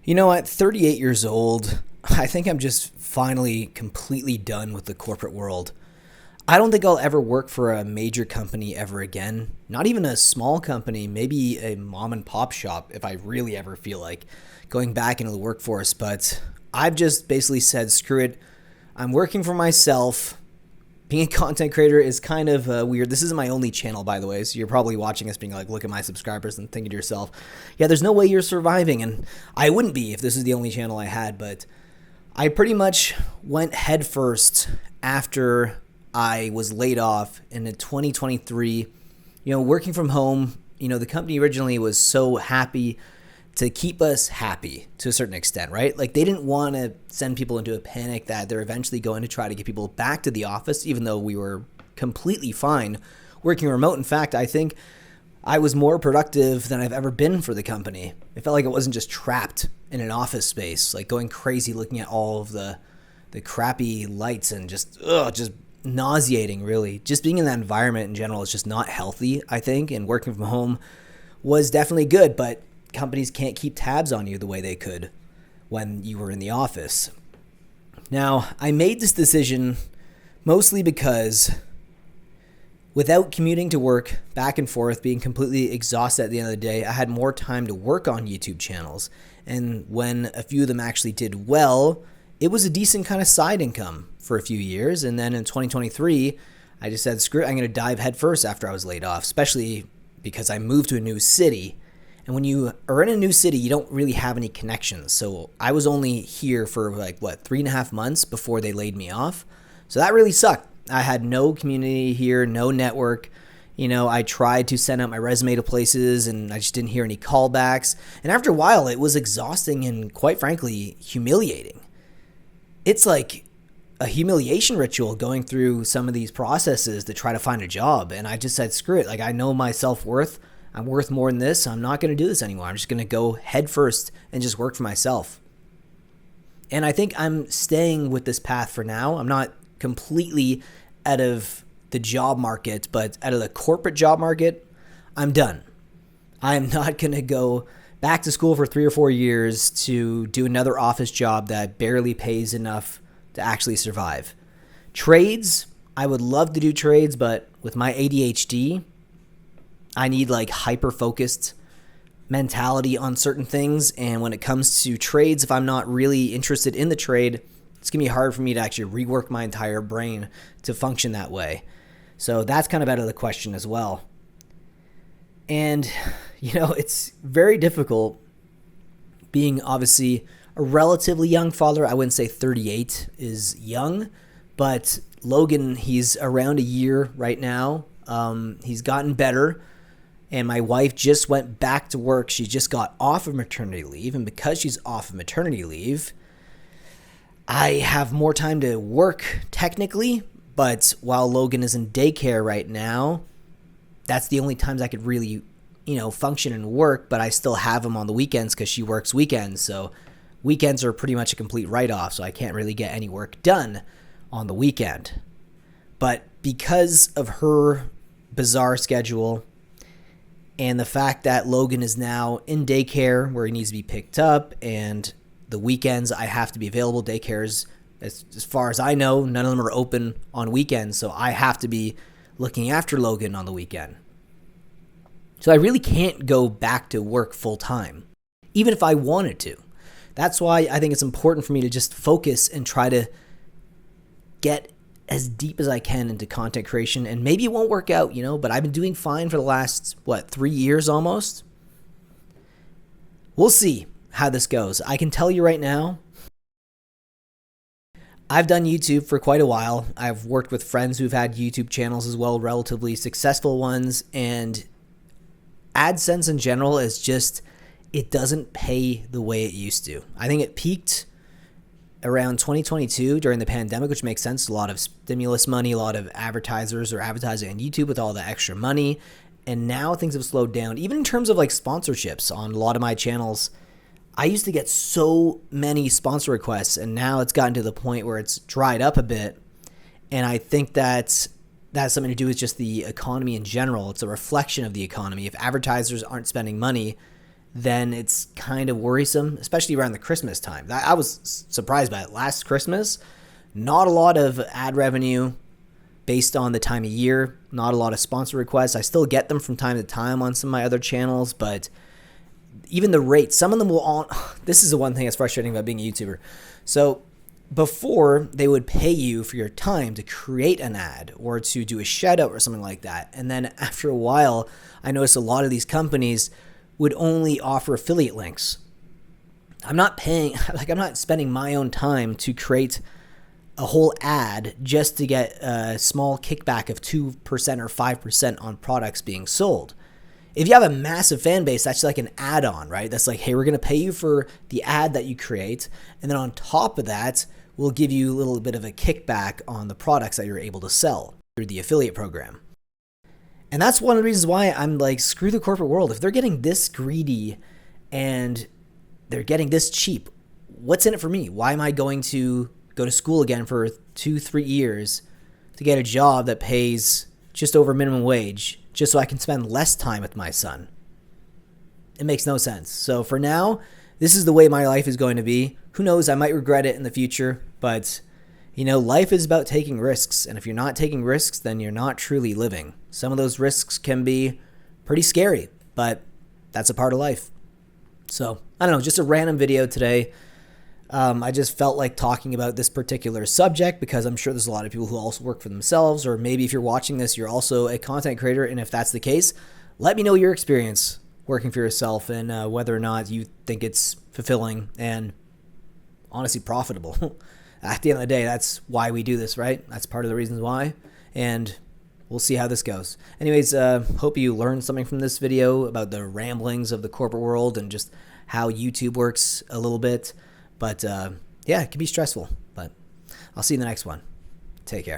At 38 years old, I think I'm just finally completely done with the corporate world. I don't think I'll ever work for a major company ever again. Not even a small company, maybe a mom and pop shop if I really ever feel like going back into the workforce. But I've just basically said, screw it. I'm working for myself. Being a content creator is kind of weird. This isn't my only channel, by the way, so you're probably watching us being like, look at my subscribers and thinking to yourself, yeah, there's no way you're surviving. And I wouldn't be if this is the only channel I had, but I pretty much went headfirst after I was laid off in 2023. Working from home, the company originally was so happy to keep us happy to a certain extent, right? Like they didn't want to send people into a panic that they're eventually going to try to get people back to the office, even though we were completely fine working remote. In fact, I think I was more productive than I've ever been for the company. It felt like I wasn't just trapped in an office space, like going crazy looking at all of the crappy lights and just nauseating, really. Just being in that environment in general is just not healthy, I think, and working from home was definitely good, but companies can't keep tabs on you the way they could when you were in the office. Now, I made this decision mostly because without commuting to work back and forth, being completely exhausted at the end of the day, I had more time to work on YouTube channels. And when a few of them actually did well, it was a decent kind of side income for a few years. And then in 2023, I just said, screw it, I'm going to dive headfirst after I was laid off, especially because I moved to a new city. And when you are in a new city, you don't really have any connections. So I was only here for 3.5 months before they laid me off. So that really sucked. I had no community here, no network. I tried to send out my resume to places and I just didn't hear any callbacks. And after a while, it was exhausting and quite frankly, humiliating. It's like a humiliation ritual going through some of these processes to try to find a job. And I just said, screw it. Like I know my self-worth. I'm worth more than this. I'm not going to do this anymore. I'm just going to go head first and just work for myself. And I think I'm staying with this path for now. I'm not completely out of the job market, but out of the corporate job market, I'm done. I'm not going to go back to school for 3 or 4 years to do another office job that barely pays enough to actually survive. Trades, I would love to do trades, but with my ADHD, I need hyper-focused mentality on certain things. And when it comes to trades, if I'm not really interested in the trade, it's going to be hard for me to actually rework my entire brain to function that way. So that's kind of out of the question as well. And, it's very difficult being obviously a relatively young father. I wouldn't say 38 is young, but Logan, he's around a year right now. He's gotten better. And my wife just went back to work. She just got off of maternity leave. And because she's off of maternity leave, I have more time to work technically. But while Logan is in daycare right now, that's the only times I could really, function and work. But I still have him on the weekends because she works weekends. So weekends are pretty much a complete write-off. So I can't really get any work done on the weekend. But because of her bizarre schedule, and the fact that Logan is now in daycare where he needs to be picked up, and the weekends I have to be available. Daycares, as far as I know, none of them are open on weekends, so I have to be looking after Logan on the weekend. So I really can't go back to work full time, even if I wanted to. That's why I think it's important for me to just focus and try to get as deep as I can into content creation. And maybe it won't work out, but I've been doing fine for the last, 3 years almost. We'll see how this goes. I can tell you right now, I've done YouTube for quite a while. I've worked with friends who've had YouTube channels as well, relatively successful ones. And AdSense in general is just, it doesn't pay the way it used to. I think it peaked around 2022 during the pandemic, which makes sense. A lot of stimulus money, a lot of advertisers are advertising on YouTube with all the extra money. And now things have slowed down, even in terms of sponsorships on a lot of my channels. I used to get so many sponsor requests, and now it's gotten to the point where it's dried up a bit. And I think that has something to do with just the economy in general. It's a reflection of the economy. If advertisers aren't spending money, then it's kind of worrisome, especially around the Christmas time. I was surprised by it. Last Christmas, not a lot of ad revenue based on the time of year, not a lot of sponsor requests. I still get them from time to time on some of my other channels, but even the rates, some of them will on. This is the one thing that's frustrating about being a YouTuber. So before, they would pay you for your time to create an ad or to do a shout out or something like that. And then after a while, I noticed a lot of these companies would only offer affiliate links. I'm not paying, like I'm not spending my own time to create a whole ad just to get a small kickback of 2% or 5% on products being sold. If you have a massive fan base, that's like an add-on, right? That's like, hey, we're going to pay you for the ad that you create. And then on top of that, we'll give you a little bit of a kickback on the products that you're able to sell through the affiliate program. And that's one of the reasons why I'm like, screw the corporate world. If they're getting this greedy and they're getting this cheap, what's in it for me? Why am I going to go to school again for 2-3 years to get a job that pays just over minimum wage just so I can spend less time with my son? It makes no sense. So for now, this is the way my life is going to be. Who knows? I might regret it in the future, but you know, life is about taking risks. And if you're not taking risks, then you're not truly living. Some of those risks can be pretty scary, but that's a part of life. So I don't know, just a random video today. I just felt like talking about this particular subject because I'm sure there's a lot of people who also work for themselves, or maybe if you're watching this, you're also a content creator. And if that's the case, let me know your experience working for yourself and whether or not you think it's fulfilling and honestly profitable. At the end of the day, that's why we do this, right? That's part of the reasons why. And we'll see how this goes. Anyways, hope you learned something from this video about the ramblings of the corporate world and just how YouTube works a little bit. But yeah, it can be stressful. But I'll see you in the next one. Take care.